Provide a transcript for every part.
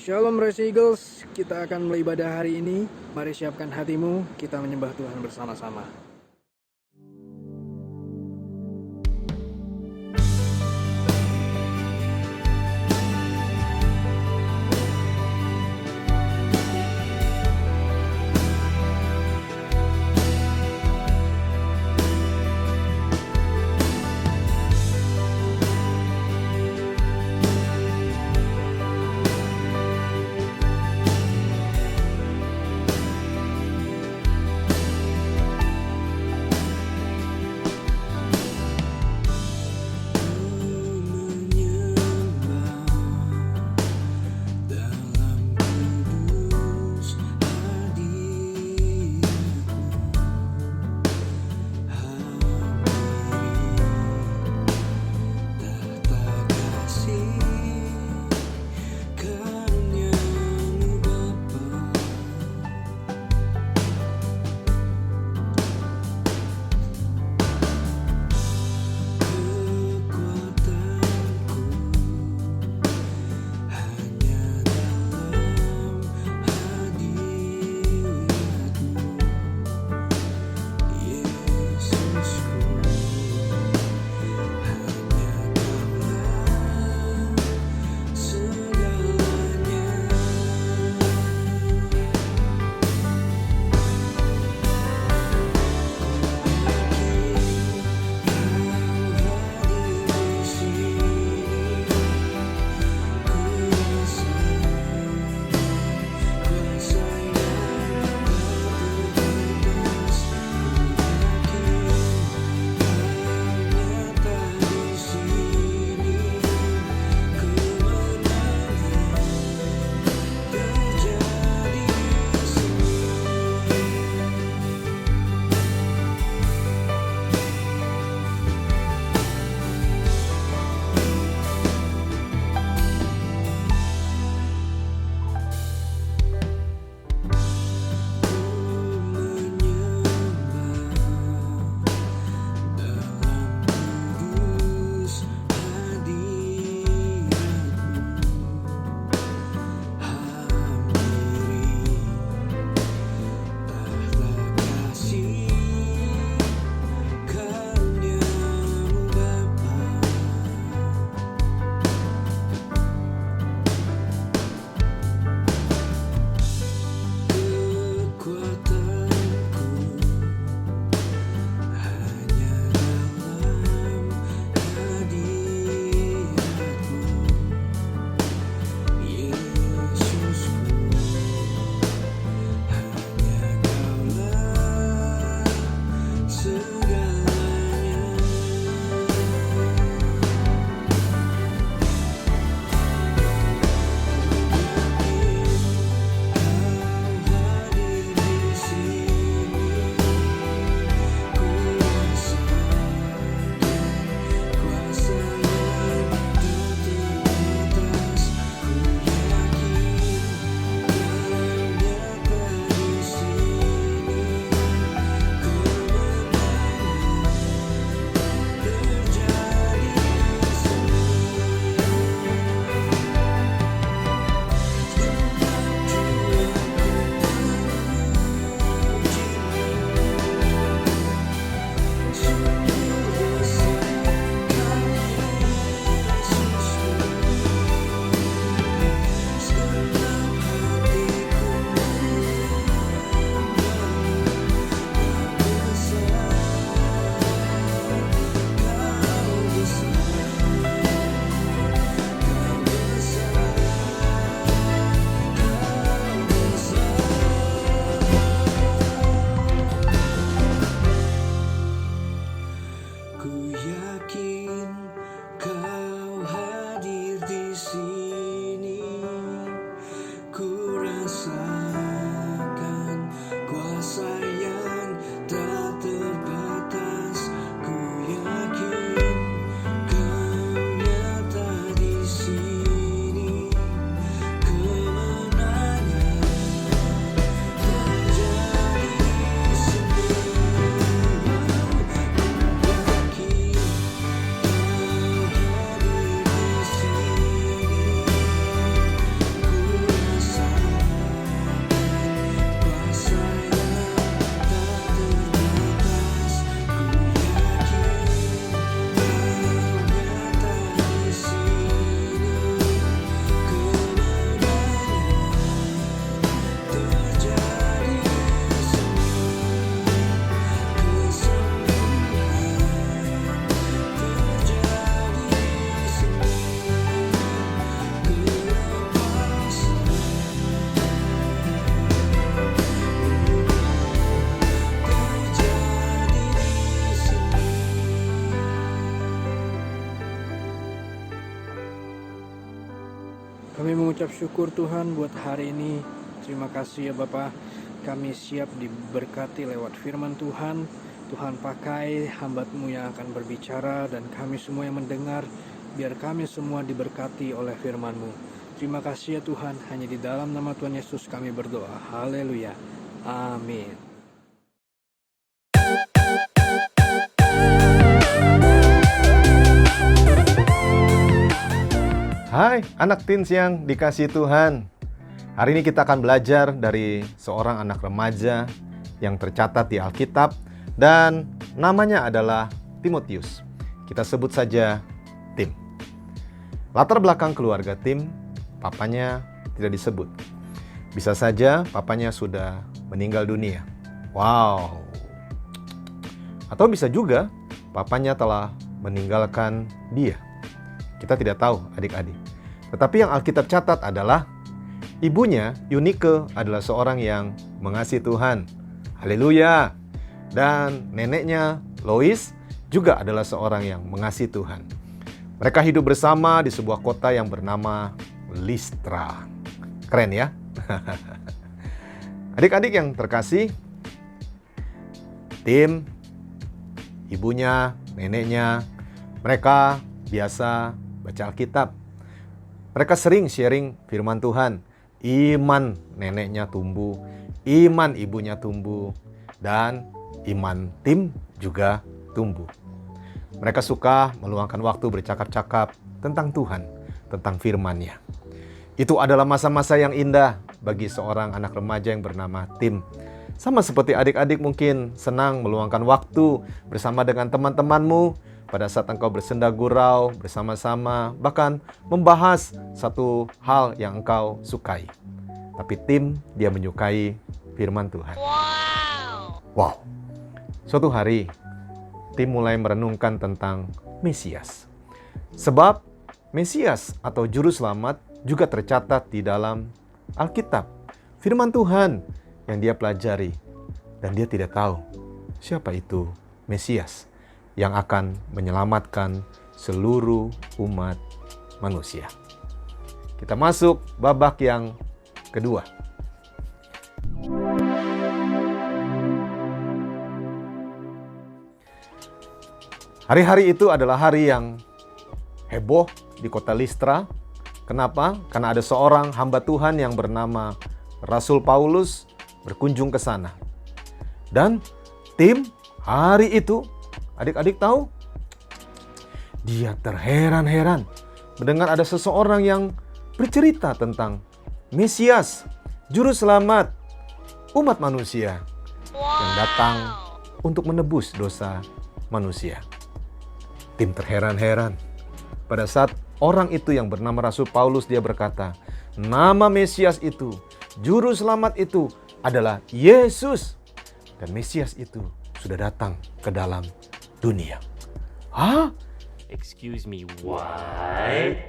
Shalom Race Eagles, kita akan mulai ibadah hari ini. Mari siapkan hatimu, kita menyembah Tuhan bersama-sama. mengucap syukur Tuhan buat hari ini. Terima kasih ya Bapa. Kami siap diberkati lewat firman Tuhan. Tuhan pakai hamba-Mu yang akan berbicara dan kami semua yang mendengar. Biar kami semua diberkati oleh firman-Mu. Terima kasih ya Tuhan. Hanya di dalam nama Tuhan Yesus kami berdoa. Haleluya. Amin. Hai anak teens yang dikasihi Tuhan. Hari ini kita akan belajar dari seorang anak remaja yang tercatat di Alkitab dan namanya adalah Timotius. Kita sebut saja Tim. Latar belakang keluarga Tim, papanya tidak disebut. Bisa saja papanya sudah meninggal dunia. Wow. Atau bisa juga papanya telah meninggalkan dia. Kita tidak tahu adik-adik. Tetapi yang Alkitab catat adalah ibunya, Eunike, adalah seorang yang mengasihi Tuhan. Haleluya. Dan neneknya, Lois, juga adalah seorang yang mengasihi Tuhan. Mereka hidup bersama di sebuah kota yang bernama Listra. Keren ya? Adik-adik yang terkasih, Tim, ibunya, neneknya, mereka biasa baca Alkitab. Mereka sering sharing firman Tuhan. Iman neneknya tumbuh, iman ibunya tumbuh, dan iman Tim juga tumbuh. Mereka suka meluangkan waktu bercakap-cakap tentang Tuhan, tentang firman-Nya. Itu adalah masa-masa yang indah bagi seorang anak remaja yang bernama Tim. Sama seperti adik-adik mungkin senang meluangkan waktu bersama dengan teman-temanmu pada saat engkau bersenda gurau bersama-sama, bahkan membahas satu hal yang engkau sukai. Tapi Tim, dia menyukai firman Tuhan. Wow. Suatu hari, Tim mulai merenungkan tentang Mesias. Sebab Mesias atau Juru Selamat juga tercatat di dalam Alkitab. Firman Tuhan yang dia pelajari. Dan dia tidak tahu siapa itu Mesias yang akan menyelamatkan seluruh umat manusia. Kita masuk babak yang kedua. Hari-hari itu adalah hari yang heboh di kota Listra. Kenapa? Karena ada seorang hamba Tuhan yang bernama Rasul Paulus berkunjung ke sana. Dan Tim hari itu, adik-adik tahu? Dia terheran-heran mendengar ada seseorang yang bercerita tentang Mesias, Juru Selamat, umat manusia yang datang untuk menebus dosa manusia. Tim terheran-heran. Pada saat orang itu yang bernama Rasul Paulus, dia berkata, nama Mesias itu, Juru Selamat itu adalah Yesus. Dan Mesias itu sudah datang ke dalam dunia. Hah? Excuse me, what?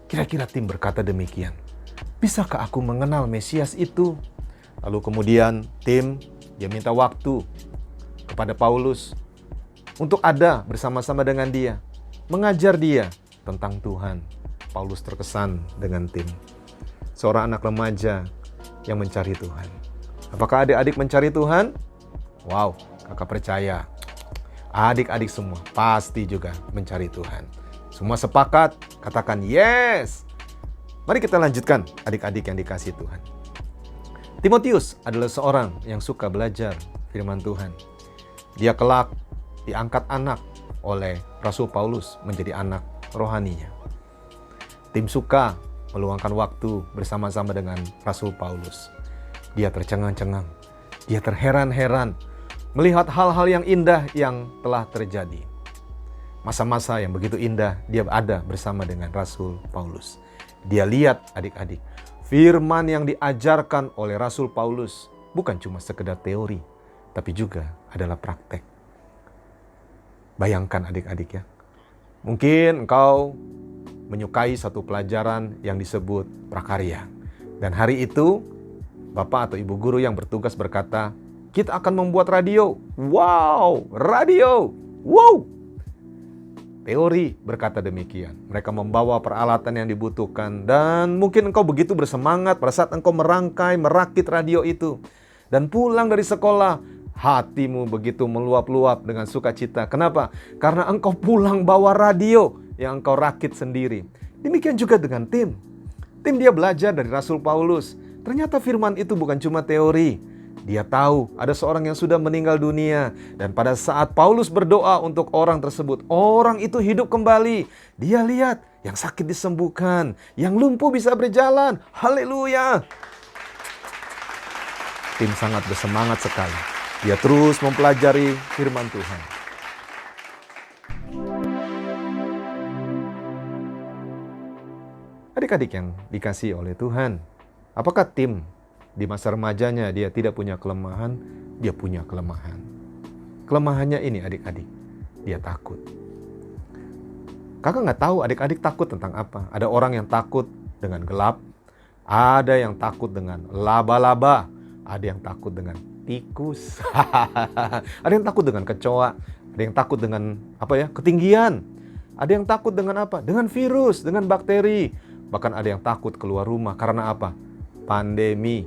Kira-kira Tim berkata demikian. Bisakah aku mengenal Mesias itu? Lalu kemudian Tim, dia minta waktu kepada Paulus untuk ada bersama-sama dengan dia, mengajar dia tentang Tuhan. Paulus terkesan dengan Tim, seorang anak remaja yang mencari Tuhan. Apakah adik-adik mencari Tuhan? Wow, kakak percaya. Adik-adik semua pasti juga mencari Tuhan. Semua sepakat, katakan yes. Mari kita lanjutkan adik-adik yang dikasihi Tuhan. Timotius adalah seorang yang suka belajar firman Tuhan. Dia kelak diangkat anak oleh Rasul Paulus menjadi anak rohaninya. Tim suka meluangkan waktu bersama-sama dengan Rasul Paulus. Dia tercengang-cengang, dia terheran-heran melihat hal-hal yang indah yang telah terjadi. Masa-masa yang begitu indah, dia ada bersama dengan Rasul Paulus. Dia lihat adik-adik, firman yang diajarkan oleh Rasul Paulus bukan cuma sekedar teori, tapi juga adalah praktek. Bayangkan adik-adik ya, mungkin engkau menyukai satu pelajaran yang disebut prakarya. Dan hari itu, bapak atau ibu guru yang bertugas berkata, kita akan membuat radio. Wow, radio. Wow. teori berkata demikian. Mereka membawa peralatan yang dibutuhkan. Dan mungkin engkau begitu bersemangat pada saat engkau merangkai, merakit radio itu. Dan pulang dari sekolah, hatimu begitu meluap-luap dengan sukacita. Kenapa? Karena engkau pulang bawa radio yang engkau rakit sendiri. Demikian juga dengan Tim. Tim dia belajar dari Rasul Paulus. Ternyata firman itu bukan cuma teori. Dia tahu ada seorang yang sudah meninggal dunia. Dan pada saat Paulus berdoa untuk orang tersebut, orang itu hidup kembali. Dia lihat yang sakit disembuhkan, yang lumpuh bisa berjalan. Haleluya! Tim sangat bersemangat sekali. Dia terus mempelajari firman Tuhan. Adik-adik yang dikasihi oleh Tuhan, apakah Tim di masa remajanya dia tidak punya kelemahan? Dia punya kelemahan. Kelemahannya ini adik-adik, dia takut. Kakak nggak tahu adik-adik takut tentang apa. Ada orang yang takut dengan gelap, ada yang takut dengan laba-laba, ada yang takut dengan tikus, ada yang takut dengan kecoa, ada yang takut dengan ketinggian, ada yang takut dengan apa? Dengan virus, dengan bakteri. Bahkan ada yang takut keluar rumah karena apa? Pandemi.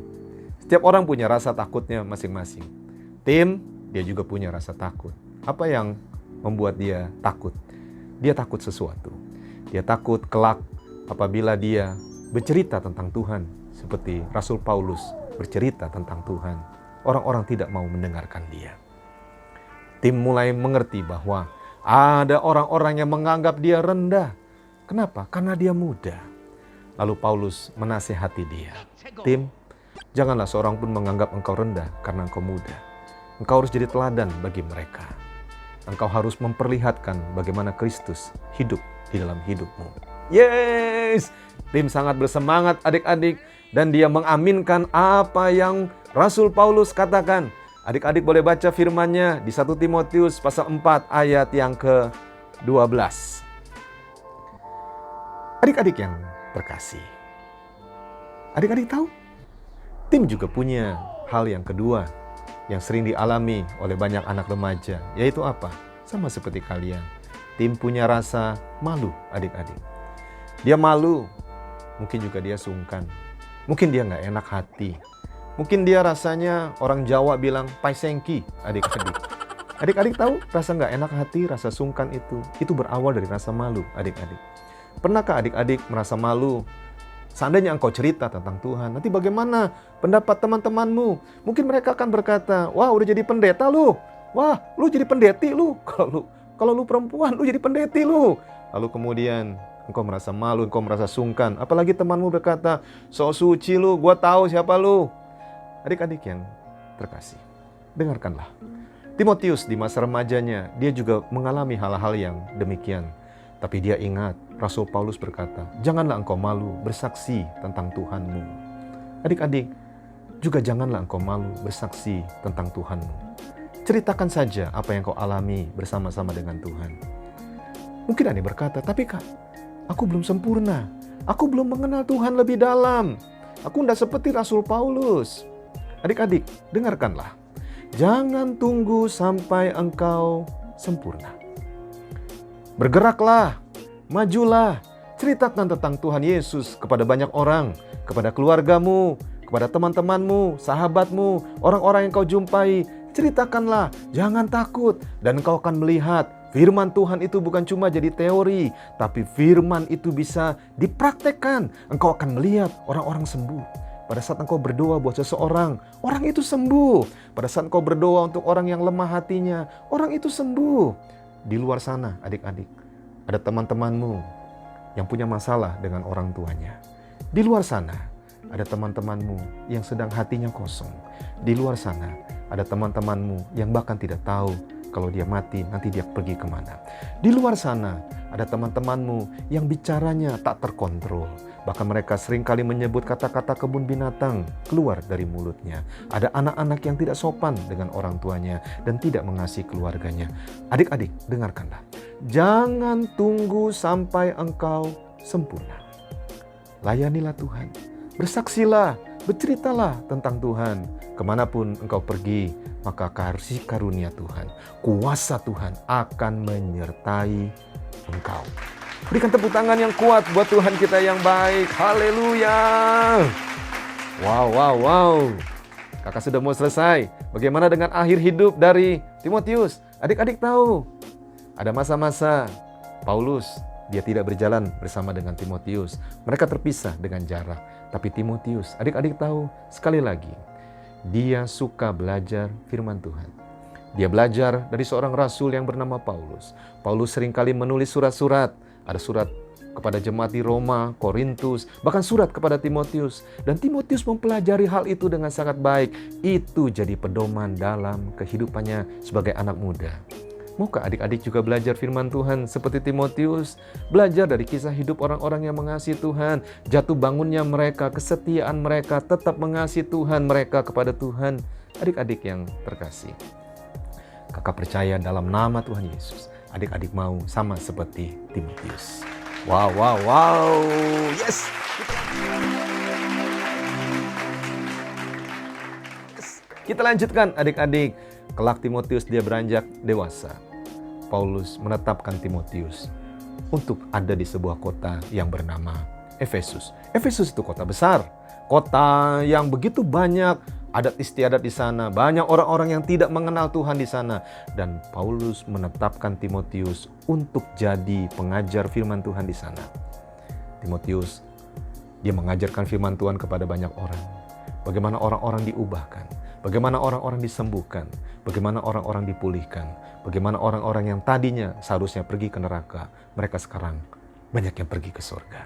Setiap orang punya rasa takutnya masing-masing. Tim, dia juga punya rasa takut. Apa yang membuat dia takut? Dia takut sesuatu. Dia takut kelak apabila dia bercerita tentang Tuhan. Seperti Rasul Paulus bercerita tentang Tuhan. Orang-orang tidak mau mendengarkan dia. Tim mulai mengerti bahwa ada orang-orang yang menganggap dia rendah. Kenapa? Karena dia muda. Lalu Paulus menasihati dia. Tim, janganlah seorang pun menganggap engkau rendah karena engkau muda. Engkau harus jadi teladan bagi mereka. Engkau harus memperlihatkan bagaimana Kristus hidup di dalam hidupmu. Yes! Tim sangat bersemangat adik-adik. Dan dia mengaminkan apa yang Rasul Paulus katakan. Adik-adik boleh baca firman-Nya di 1 Timotius pasal 4 ayat yang ke-12. Adik-adik yang terkasih, adik-adik tahu? Tim juga punya hal yang kedua yang sering dialami oleh banyak anak remaja, yaitu apa? Sama seperti kalian. Tim punya rasa malu, adik-adik. Dia malu, mungkin juga dia sungkan. Mungkin dia nggak enak hati. Mungkin dia rasanya orang Jawa bilang paisengki, adik-adik. Adik-adik tahu rasa nggak enak hati, rasa sungkan itu berawal dari rasa malu, adik-adik. Pernahkah adik-adik merasa malu? Seandainya engkau cerita tentang Tuhan, nanti bagaimana pendapat teman-temanmu? Mungkin mereka akan berkata, wah udah jadi pendeta lu. Wah lu jadi pendeti lu. Kalau lu perempuan, lu jadi pendeti lu. Lalu kemudian engkau merasa malu, engkau merasa sungkan. Apalagi temanmu berkata, so suci lu, gua tahu siapa lu. Adik-adik yang terkasih, dengarkanlah. Timotius di masa remajanya, dia juga mengalami hal-hal yang demikian. Tapi dia ingat, Rasul Paulus berkata, janganlah engkau malu bersaksi tentang Tuhanmu. Adik-adik, juga janganlah engkau malu bersaksi tentang Tuhanmu. Ceritakan saja apa yang kau alami bersama-sama dengan Tuhan. Mungkin ada yang berkata, tapi Kak, aku belum sempurna. Aku belum mengenal Tuhan lebih dalam. Aku tidak seperti Rasul Paulus. Adik-adik, dengarkanlah. Jangan tunggu sampai engkau sempurna. Bergeraklah, majulah, ceritakan tentang Tuhan Yesus kepada banyak orang, kepada keluargamu, kepada teman-temanmu, sahabatmu, orang-orang yang kau jumpai. Ceritakanlah, jangan takut, dan engkau akan melihat firman Tuhan itu bukan cuma jadi teori, tapi firman itu bisa dipraktekkan. Engkau akan melihat orang-orang sembuh. Pada saat engkau berdoa buat seseorang, orang itu sembuh. Pada saat engkau berdoa untuk orang yang lemah hatinya, orang itu sembuh. Di luar sana, adik-adik, ada teman-temanmu yang punya masalah dengan orang tuanya. Di luar sana, ada teman-temanmu yang sedang hatinya kosong. Di luar sana, ada teman-temanmu yang bahkan tidak tahu kalau dia mati, nanti dia pergi kemana. Di luar sana, ada teman-temanmu yang bicaranya tak terkontrol. Bahkan mereka seringkali menyebut kata-kata kebun binatang keluar dari mulutnya. Ada anak-anak yang tidak sopan dengan orang tuanya dan tidak mengasihi keluarganya. Adik-adik, dengarkanlah. Jangan tunggu sampai engkau sempurna. Layanilah Tuhan. Bersaksilah, berceritalah tentang Tuhan. Kemanapun engkau pergi, maka kasih karunia Tuhan, kuasa Tuhan akan menyertai Engkau. Berikan tepuk tangan yang kuat buat Tuhan kita yang baik. Haleluya. Wow. Kakak sudah mau selesai. Bagaimana dengan akhir hidup dari Timotius? Adik-adik tahu, ada masa-masa Paulus, dia tidak berjalan bersama dengan Timotius. Mereka terpisah dengan jarak. Tapi Timotius, adik-adik tahu, sekali lagi, dia suka belajar firman Tuhan. Dia belajar dari seorang rasul yang bernama Paulus. Paulus seringkali menulis surat-surat. Ada surat kepada jemaat di Roma, Korintus, bahkan surat kepada Timotius. Dan Timotius mempelajari hal itu dengan sangat baik. Itu jadi pedoman dalam kehidupannya sebagai anak muda. Maukah adik-adik juga belajar firman Tuhan seperti Timotius? Belajar dari kisah hidup orang-orang yang mengasihi Tuhan, jatuh bangunnya mereka, kesetiaan mereka, tetap mengasihi Tuhan mereka kepada Tuhan. Adik-adik yang terkasih, kakak percaya dalam nama Tuhan Yesus, adik-adik mau sama seperti Timotius. Wow. Yes. Kita lanjutkan adik-adik. Kelak Timotius dia beranjak dewasa. Paulus menetapkan Timotius untuk ada di sebuah kota yang bernama Efesus. Efesus itu kota besar. Kota yang begitu banyak adat istiadat di sana, banyak orang-orang yang tidak mengenal Tuhan di sana. Dan Paulus menetapkan Timotius untuk jadi pengajar firman Tuhan di sana. Timotius, dia mengajarkan firman Tuhan kepada banyak orang. Bagaimana orang-orang diubahkan, bagaimana orang-orang disembuhkan, bagaimana orang-orang dipulihkan, bagaimana orang-orang yang tadinya seharusnya pergi ke neraka, mereka sekarang banyak yang pergi ke surga.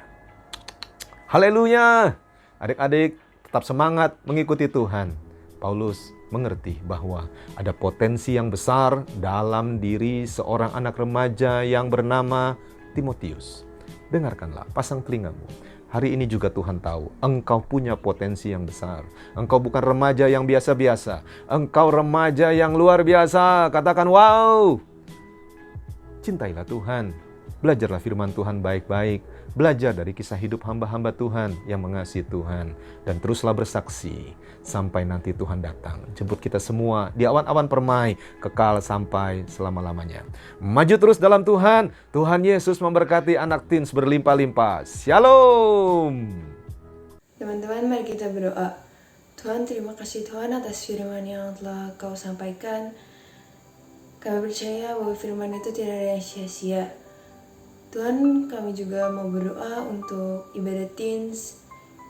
Haleluya! Adik-adik, tetap semangat mengikuti Tuhan. Paulus mengerti bahwa ada potensi yang besar dalam diri seorang anak remaja yang bernama Timotius. Dengarkanlah, pasang telingamu. Hari ini juga Tuhan tahu, engkau punya potensi yang besar. Engkau bukan remaja yang biasa-biasa. Engkau remaja yang luar biasa. Katakan wow. Cintailah Tuhan. Belajarlah firman Tuhan baik-baik. Belajar dari kisah hidup hamba-hamba Tuhan yang mengasihi Tuhan. Dan teruslah bersaksi sampai nanti Tuhan datang. Jemput kita semua di awan-awan permai, kekal sampai selama-lamanya. Maju terus dalam Tuhan. Tuhan Yesus memberkati anak teens berlimpah-limpah. Shalom. Teman-teman, mari kita berdoa. Tuhan, terima kasih Tuhan atas firman yang telah Kau sampaikan. Kami percaya bahwa firman itu tidak ada yang sia-sia. Tuhan, kami juga mau berdoa untuk ibadah teens.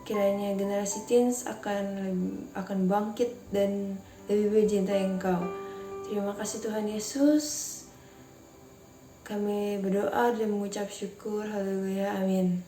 Kiranya generasi teens akan bangkit dan lebih mencintai Engkau. Terima kasih Tuhan Yesus. Kami berdoa dan mengucap syukur. Haleluya. Amin.